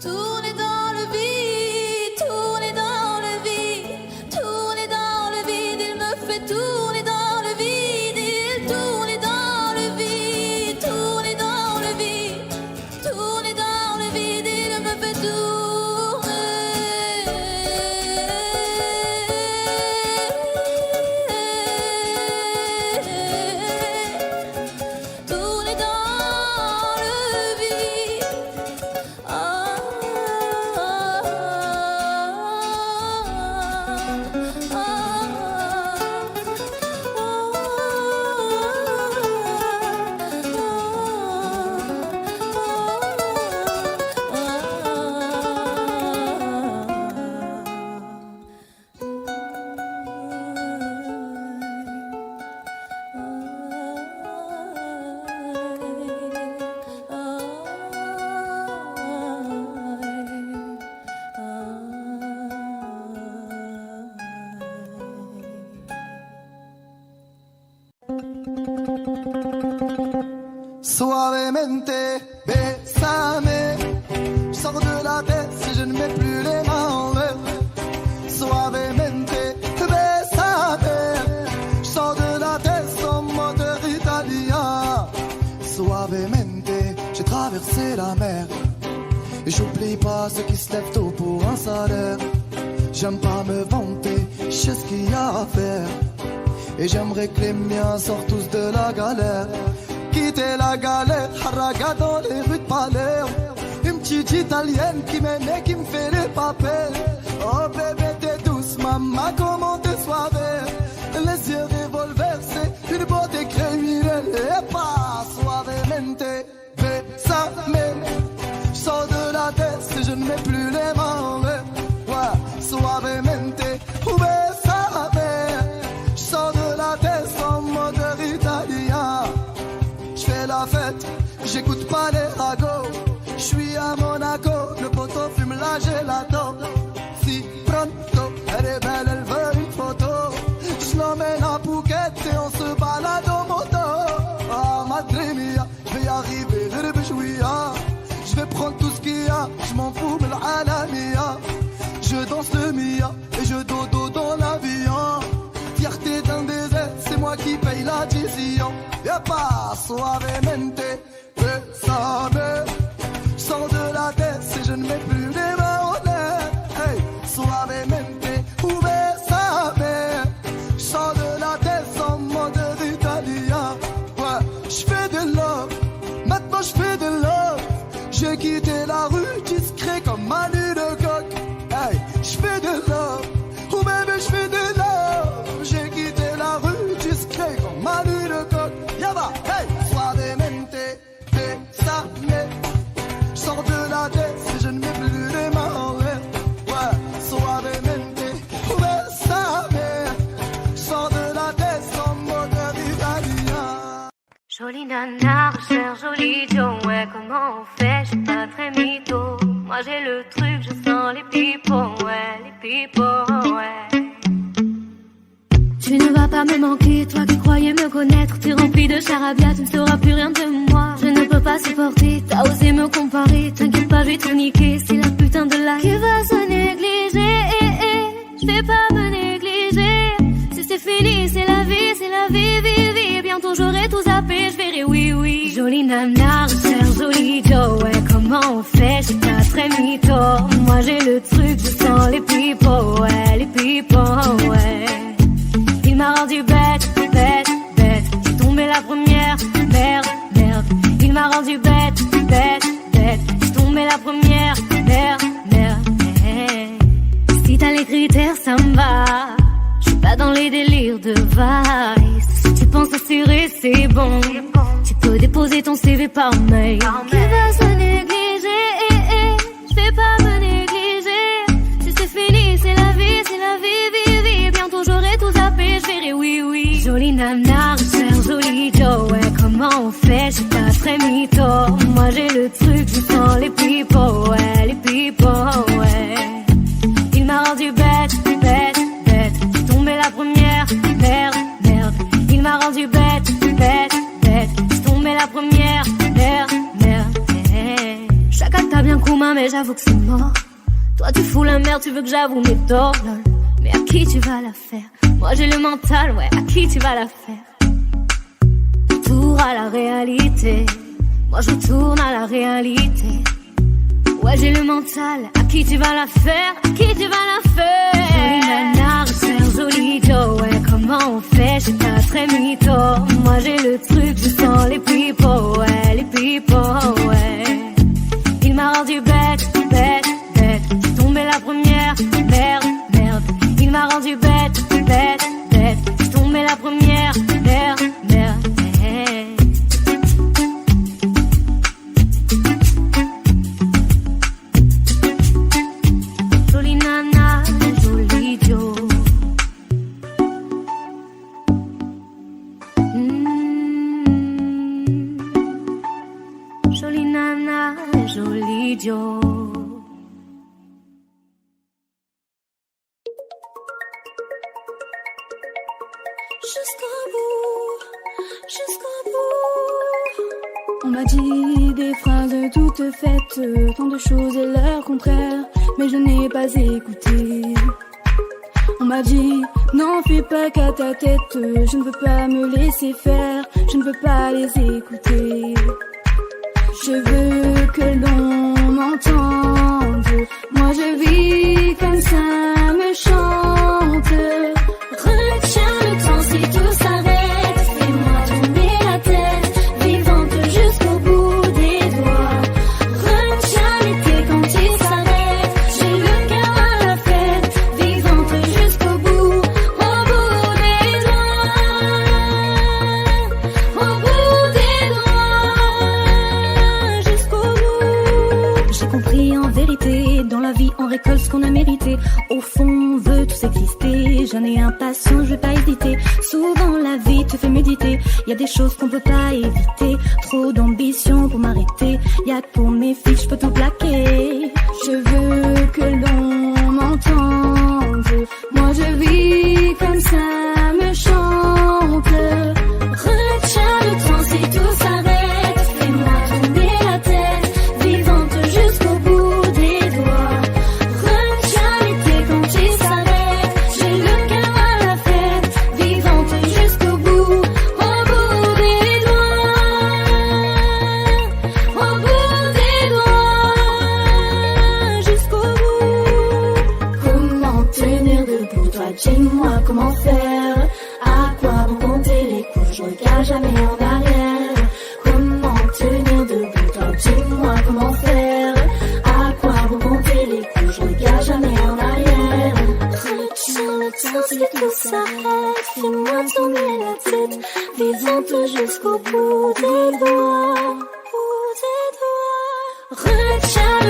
Tourner dans le vide, tourner dans le vide, tourner dans le vide, il me fait tourner dans le vide, il tourne dans le vide, tourner dans le vide, tourner dans le vide, il me fait tourner. Tourner dans le vide. Suavemente, bésame. Je sors de la tête si je ne mets plus les mains en l'air. Suavemente, bésame. Je sors de la tête sans moteur italien. Suavemente, j'ai traversé la mer. Et j'oublie pas ceux qui se lèvent tôt pour un salaire. J'aime pas me vanter, je sais ce qu'il y a à faire. Et j'aimerais que les miens sortent tous de la galère. Quitter la galère, haraga dans les rues de Palerme. Une petite italienne qui m'aime et qui me fait les papels. Oh bébé t'es douce, maman comment t'es suave. Les yeux revolver, c'est une beauté criminelle. Et pas suavemente, bésame. Je sors de la tête si je ne mets plus les mains en l'air. Ouais, suavemente, bésame. Je sors de la tête sans moteur italien. J'fais la fête, j'écoute pas les ragots. J'suis à Monaco, le poteau fume la gelato. Si pronto, elle est belle, elle veut une photo. J'l'emmène à Phuket et on se balade en moto. Ah madre mia, j'vais y arriver, j'vais prendre tout ce qu'il y a. J'm'en fous, mais l'alamia. Je danse le pas suavemente, bésame. Sors de la tête si je ne mets plus les mains en l'air. Hey, suavemente, bésame. Sors de la tête en mode italien. Ouais, j'fais de love, maintenant j'fais de love. J'ai quitté la rue discret comme Manu de coq. Hey, j'fais de love, ou même j'fais de love. J'ai quitté la rue discret comme Manu de coq. Yaba, hey, suavemente, bésame. Sors de la tête si je ne mets plus les mains en l'air. Ouais, suavemente, bésame. Sors de la tête sans moteur italien. Jolie nana, recherche joli Joe, ouais, comment on fait, j'suis pas très mytho. Moi j'ai le truc, je sens les pipos, ouais, les pipos, ouais. Tu ne vas pas me manquer, toi qui croyais me connaître. T'es rempli de charabia, tu ne sauras plus rien de moi. Je ne peux pas supporter, t'as osé me comparer. T'inquiète pas, je vais tout niquer, c'est la putain de la qui va se négliger. Je vais pas me négliger. Si c'est fini, c'est la vie, vie. Bientôt j'aurai tout zappé, je verrai oui. Jolie nana, recherche joli Joe, ouais, comment on fait, j'suis pas très mytho. Moi j'ai le truc, je sens les pipos, ouais, les pipos, ouais. Il m'a rendu bête. J'ai tombé la première, merde. Il m'a rendu bête. J'ai tombé la première, merde. Si t'as les critères, ça me va. J'suis pas dans les délires de vice. Si tu penses assurer, c'est bon. Tu peux déposer ton CV par mail. Qui va se négliger? J'vais pas me négliger. Si c'est fini, c'est la vie, bientôt j'aurai tout zappé, je verrai oui. Jolie nana, recherche joli Joe, ouais, comment on fait, j'suis pas très mytho. Moi j'ai le truc, je sens les pipos, ouais, les pipos, ouais. Il m'a rendu bête. J'ai tombé la première, merde. Il m'a rendu bête. J'ai tombé la première, merde. Chacun t'a bien coupé, mais j'avoue que c'est mort. Toi tu fous la merde, tu veux que j'avoue mes torts, lol. Mais à qui tu vas la faire? Moi j'ai le mental, ouais, à qui tu vas la faire? Retour à la réalité. Moi je tourne à la réalité. Ouais j'ai le mental, à qui tu vas la faire? À qui tu vas la faire? Jolie nana, recherche joli Joe, ouais, comment on fait, j'suis pas très mytho. Moi j'ai le truc, je sens les pipos, ouais, les pipos, ouais. Il m'a rendu bête. J'ai tombé la première, merde. Il m'a rendu bête. J'ai tombé la première, merde. Jolie nana, joli Joe. Jolie nana, joli Joe. Jusqu'au bout. On m'a dit des phrases toutes faites, tant de choses et leur contraire, mais je n'ai pas écouté. On m'a dit, n'en fais pas qu'à ta tête, je ne veux pas me laisser faire, je ne veux pas les écouter. Je veux que l'on m'entende, moi je vis comme ça me chante. Retiens le temps si tout s'arrête, fais-moi tourner la tête, vivante jusqu'au bout des doigts. Retiens l'été quand il s'arrête, j'ai le cœur à la fête, vivante jusqu'au bout, au bout des doigts, au bout des doigts, jusqu'au bout. J'ai compris en vérité, dans la vie on récolte ce qu'on a mérité. Au fond on veut tous exister, j'en ai impatient, je vais pas hésiter. Souvent la vie te fait méditer, y a des choses qu'on peut pas éviter. Trop d'ambition pour m'arrêter, y'a que pour mes filles je peux tout plaquer. Je veux que l'on m'entende, moi je vis comme ça me chante. Retiens le temps si tout s'arrête, fais-moi tourner la tête, vivante jusqu'au bout des doigts. Retiens l'été quand il s'arrête, j'ai le cœur à la fête, vivante jusqu'au bout, au bout des doigts. sente jusqu'au bout des doigts. Retiens